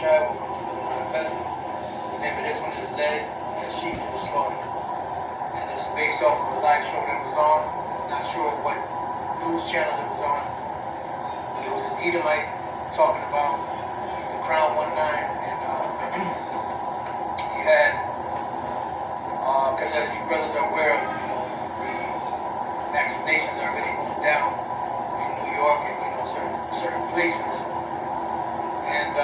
RAWCHAA, welcome to the lesson. The name of this one is Led as Sheep to the Slaughter. And this is based off of a live show that was on. Not sure what news channel it was on. But it was this Edomite talking about the Crown 19, and he had, because as you brothers are aware of, the vaccinations are really going down in New York and certain places. And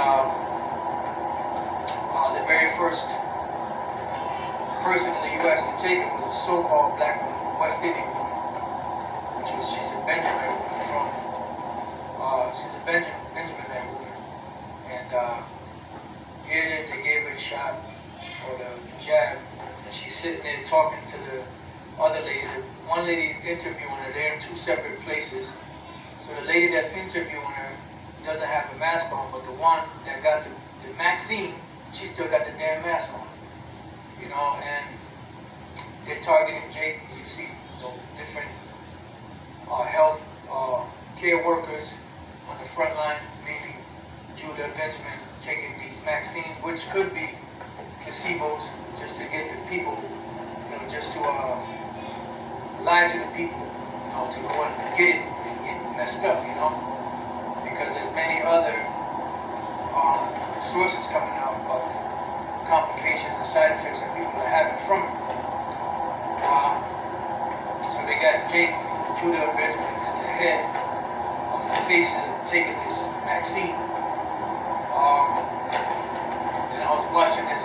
the very first person in the U.S. to take it was a so-called black woman, West Indian woman, she's a Benjamin woman from, she's a Benjamin woman. And here it is, they gave her the shot, or the jab, and she's sitting there talking to the other lady. One lady interviewing her, they're in two separate places. So the lady that's interviewing her doesn't have a mask on, but the one that got the vaccine, she still got the damn mask on. And they're targeting Jake. You see different health care workers on the front line, mainly Judah, Benjamin, taking these vaccines, which could be placebos, just to get the people, just to lie to the people, to go and get it and get messed up, because there's many other sources coming out of complications and side effects that people are having from it. So they got Jake, Judah, Benjamin at the head on the faces of taking this vaccine. And I was watching this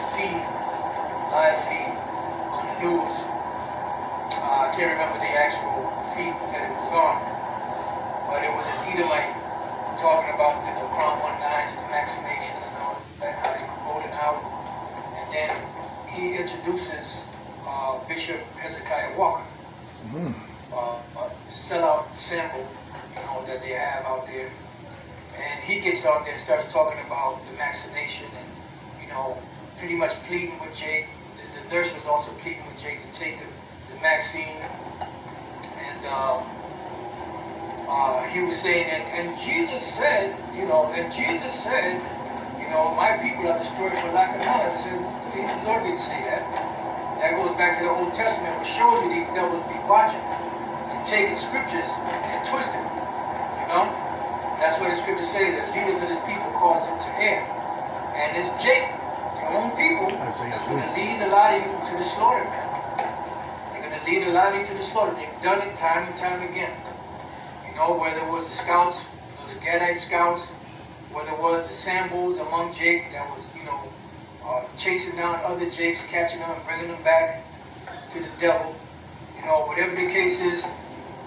live feed on the news. I can't remember the actual feed that it was on, but it was this Edomite talking about the Crown 19 and the vaccinations and all that, how they were rolling out. And then he introduces Bishop Hezekiah Walker, a sellout symbol, that they have out there. And he gets out there and starts talking about the vaccination and, pretty much pleading with Jake. The nurse was also pleading with Jake to take the vaccine. And he was saying, and Jesus said, my people are destroyed for lack of knowledge. I said, the Lord didn't say that. That goes back to the Old Testament, which shows you these devils be watching and taking scriptures and twisting them. That's what the scriptures say, the leaders of this people cause them to err. And it's Jake, your own people, that's going to lead a lot of you to the slaughter. They're going to lead a lot of you to the slaughter. They've done it time and time again. Whether it was the scouts, the Gadite scouts, whether it was the Sambos among Jake that was, chasing down other Jakes, catching them and bringing them back to the devil, whatever the case is.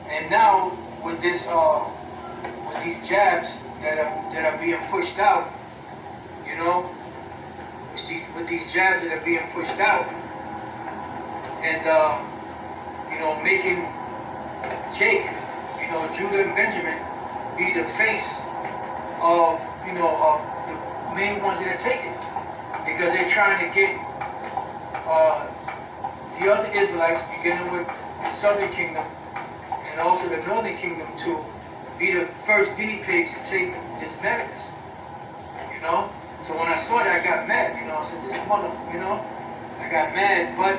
And now with this, with these jabs that are being pushed out, with these jabs that are being pushed out, and making Jake, Judah and Benjamin be the face of, of the main ones that are taken, because they're trying to get the other Israelites, beginning with the southern kingdom and also the northern kingdom, to be the first guinea pigs to take this madness. So when I saw that, I got mad. I said, this mother, I got mad, but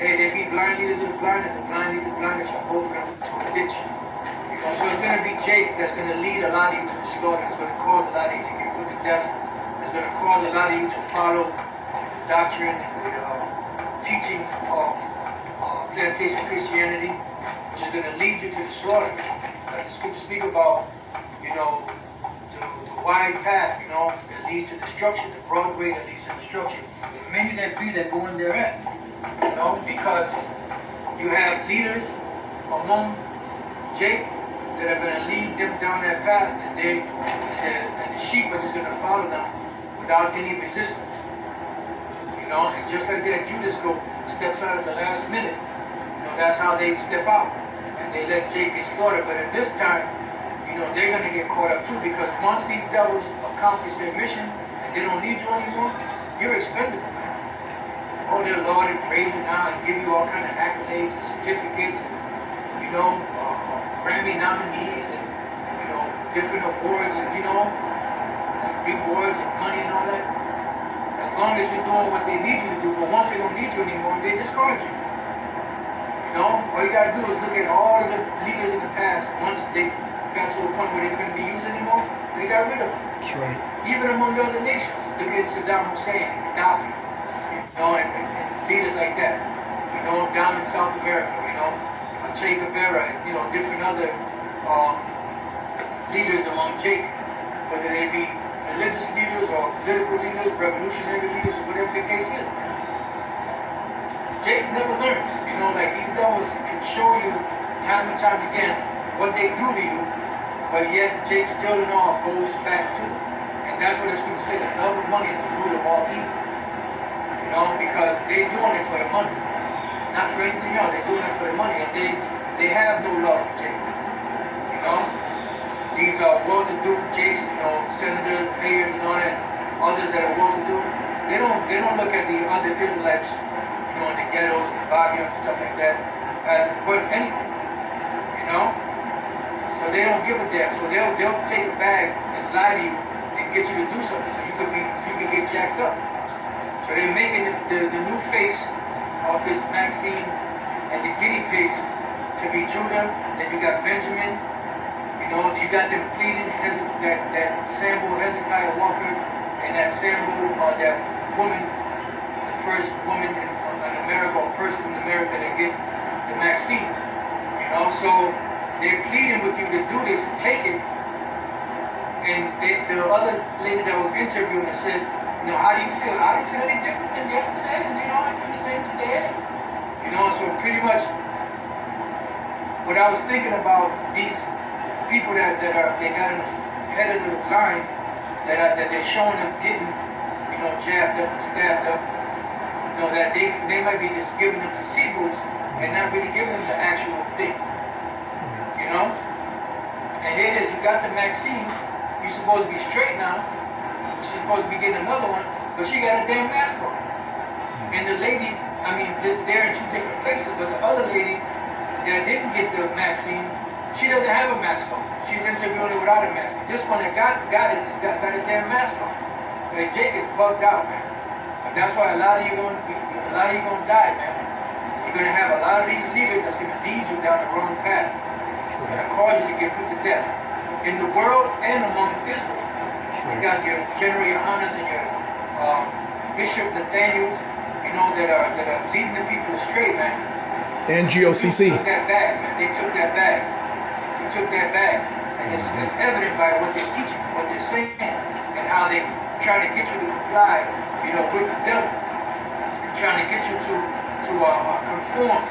hey, they be blind leaders of the blind, and the blind lead the blind, they shall both of them to a ditch. So it's going to be Jake that's going to lead a lot of you to the slaughter. It's going to cause a lot of you to get put to death. It's going to cause a lot of you to follow the doctrine and the teachings of plantation Christianity, which is going to lead you to the slaughter. Like the scriptures speak about, the wide path, that leads to destruction, the broad way that leads to destruction. There are many that be that go in thereat, because you have leaders among Jake that are going to lead them down that path, and the sheep are just going to follow them without any resistance. And just like that, Judas steps out at the last minute. That's how they step out, and they let Jake get slaughtered. But at this time, they're going to get caught up too, because once these devils accomplish their mission and they don't need you anymore, you're expendable, man. Oh, their Lord and praise you now and give you all kind of accolades and certificates, and, Grammy nominees and, different awards and, rewards and money and all that. long as you're doing what they need you to do. But once they don't need you anymore, they discard you. You know, all you gotta do is look at all of the leaders in the past. Once they got to a point where they couldn't be used anymore, they got rid of them. That's right. Even among the other nations. Look at Saddam Hussein and Gaddafi. You know, and leaders like that. You know, down in South America, you know, Che Guevara, you know, different other leaders among Jake, whether they be religious leaders or political leaders, revolutionary leaders, or whatever the case is. Jake never learns. You know, like these devils can show you time and time again what they do to you, but yet Jake still and all goes back to them. And that's what the scripture says, that love of money is the root of all evil. You know, because they're doing it for the money. Not for anything else, they're doing it for the money, and they have no love for Jake. You know? These are well-to-do Jakes, you know, senators, mayors, and all that, others that are well-to-do, they don't look at the other Israelites, you know, in the ghettos and the barrios and stuff like that, as worth anything. You know? So they don't give a damn. So they'll take a bag and lie to you and get you to do something so you could get jacked up. So they're making the new face of this Maxine and the guinea pigs to be Judah. Then you got Benjamin. You know, you got them pleading that Sambo Hezekiah Walker and that Sambo that woman, the first woman in America or person in America that get the Maxine. You know, so they're pleading with you to do this and take it. And the other lady that was interviewing her said, you know, how do you feel? I don't feel any different than yesterday, and you know, I feel the same today. You know, so pretty much what I was thinking about these people they got in the head of the line that they're showing them getting, you know, jabbed up and stabbed up. You know, that they might be just giving them placebos and not really giving them the actual thing. You know? And here it is, you got the Maxine, you're supposed to be straight now. She's supposed to be getting another one, but she got a damn mask on. And the lady, I mean, they're in two different places, but the other lady that didn't get the Maxine, she doesn't have a mask on. She's interviewing her without a mask. This one that got a damn mask on. Like Jake is bugged out, man. But that's why a lot of you gonna die, man. You're gonna have a lot of these leaders that's gonna lead you down the wrong path. Gonna cause you to get put to death in the world and among Israel. You got your General Yohanas and your Bishop Nathaniels, you know, that are leading the people astray, man. And GOCC. They took that bag, man. They took that bag. They took that bag. And it's evident by what they're teaching, what they're saying, and how they try to get you to comply, you know, with the devil. And trying to get you to conform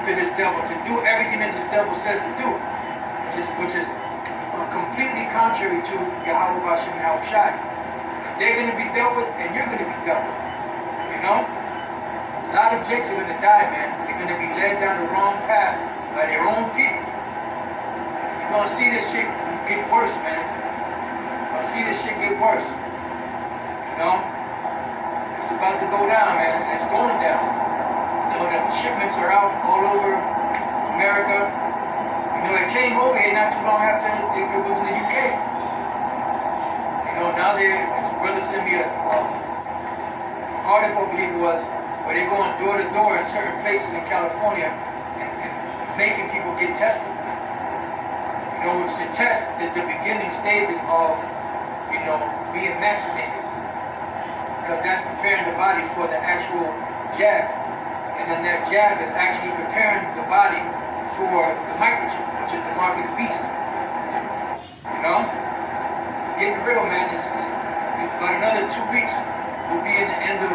to this devil, to do everything that this devil says to do, which is completely contrary to YAHAWASHI and HALAL. They're going to be dealt with, and you're going to be dealt with. You know? A lot of Jakes are going to die, man. They're going to be led down the wrong path by their own people. You're going to see this shit get worse, man. You're going to see this shit get worse. You know? It's about to go down, man. It's going down. You know, the shipments are out all over America. You know, it came over here not too long after it was in the UK. You know, now his brother sent me an article, I believe it was, where they're going door to door in certain places in California and making people get tested. You know, which the test is the beginning stages of, you know, being vaccinated. Because that's preparing the body for the actual jab. And then that jab is actually preparing the body for the microchip, which is the mark of the beast. You know? It's getting real, man. It's about another 2 weeks. We'll be in the end of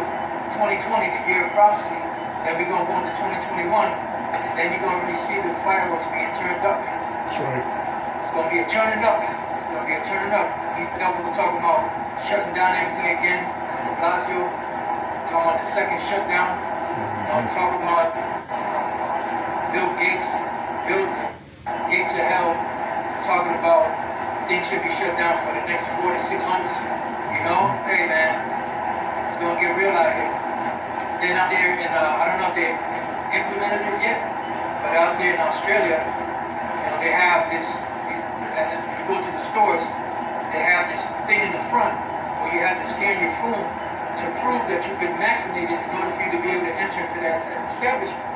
2020, the year of prophecy. Then we're going to go into 2021. And then you're going to really see the fireworks being turned up, man. That's right. It's going to be a turning up. It's going to be a turning up. These devils are talking about shutting down everything again. De Blasio, talking about the second shutdown. You know, talking about Bill Gates of hell, talking about things should be shut down for the next 4 to 6 months. You know, hey man, it's gonna get real out here. Then out there in, I don't know if they implemented it yet, but out there in Australia, you know, they have this, when you go to the stores, they have this thing in the front where you have to scan your phone to prove that you've been vaccinated in order for you to be able to enter into that establishment.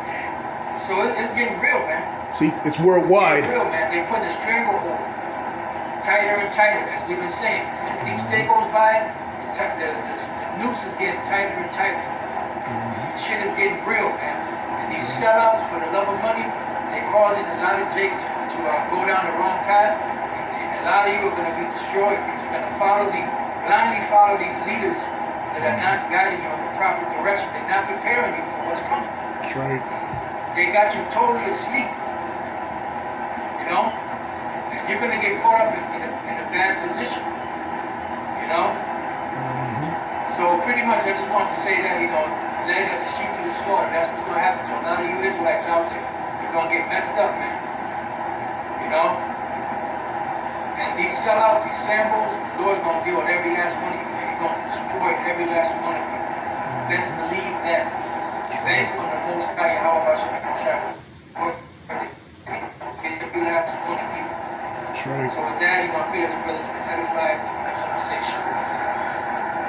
So it's getting real, man. See, it's worldwide. It's real, man. They put the stranglehold tighter and tighter, as we've been saying. As each day goes by, the noose is getting tighter and tighter. Shit is getting real, man. And these sellouts, for the love of money, they're causing a lot of jakes to go down the wrong path. And a lot of you are going to be destroyed because you're going to blindly follow these leaders that are not guiding you in the proper direction. They're not preparing you for what's coming. That's right. They got you totally asleep. You know? And you're going to get caught up in a bad position. You know? So pretty much I just want to say that, you know, led as a sheep to the slaughter. That's what's going to happen to a lot of you Israelites out there. You're going to get messed up, man. You know? And these sellouts, these symbols, the Lord's going to deal with every last one of you. He's going to destroy every last one of you. Let's believe that. Thank you on the Most High YAHAWASHI. Every last one of you. That's right. So with that, you're going to pray that your brother's been edified. That's what I'm saying.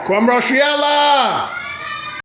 Kwam Rosh Yallah!